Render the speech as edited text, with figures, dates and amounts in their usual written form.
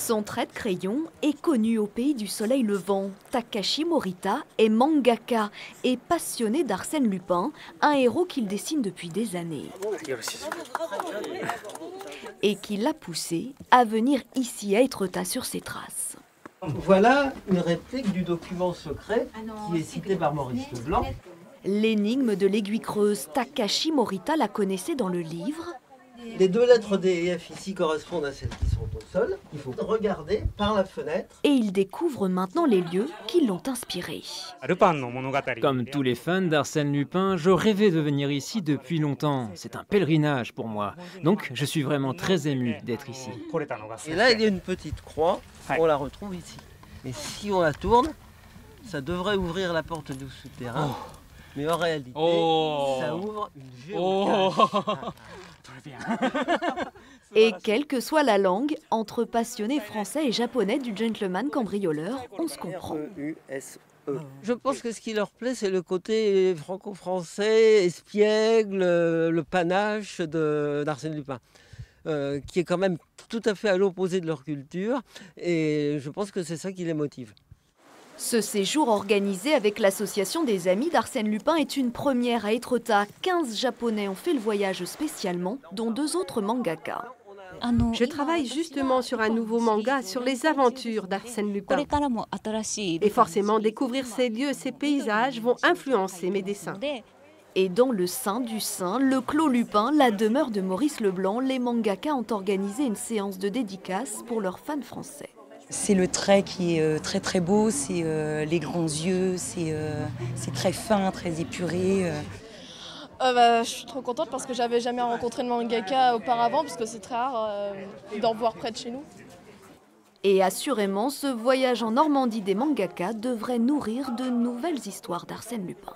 Son trait de crayon est connu au pays du soleil levant. Takashi Morita est mangaka et passionné d'Arsène Lupin, un héros qu'il dessine depuis des années. Et qui l'a poussé à venir ici à Étretat sur ses traces. Voilà une réplique du document secret qui est cité par Maurice Leblanc. L'énigme de l'aiguille creuse, Takashi Morita la connaissait dans le livre. Les deux lettres D et F ici correspondent à celles qui sont au sol. Il faut regarder par la fenêtre. Et il découvre maintenant les lieux qui l'ont inspiré. Comme tous les fans d'Arsène Lupin, je rêvais de venir ici depuis longtemps. C'est un pèlerinage pour moi. Donc je suis vraiment très ému d'être ici. Et là, il y a une petite croix. On la retrouve ici. Et si on la tourne, ça devrait ouvrir la porte du souterrain. Mais en réalité, ça ouvre une géocache. Et quelle que soit la langue, entre passionnés français et japonais du gentleman cambrioleur, on se comprend. Je pense que ce qui leur plaît, c'est le côté franco-français, espiègle, le panache d'Arsène Lupin, qui est quand même tout à fait à l'opposé de leur culture. Et je pense que c'est ça qui les motive. Ce séjour organisé avec l'association des amis d'Arsène Lupin est une première à Étretat. 15 Japonais ont fait le voyage spécialement, dont 2 autres mangaka. Je travaille justement sur un nouveau manga sur les aventures d'Arsène Lupin. Et forcément, découvrir ces lieux, ces paysages vont influencer mes dessins. Et dans le sein du sein, le Clos Lupin, la demeure de Maurice Leblanc, les mangaka ont organisé une séance de dédicaces pour leurs fans français. C'est le trait qui est très très beau, c'est les grands yeux, c'est très fin, très épuré. Je suis trop contente parce que j'avais jamais rencontré de mangaka auparavant, parce que c'est très rare d'en voir près de chez nous. Et assurément, ce voyage en Normandie des mangaka devrait nourrir de nouvelles histoires d'Arsène Lupin.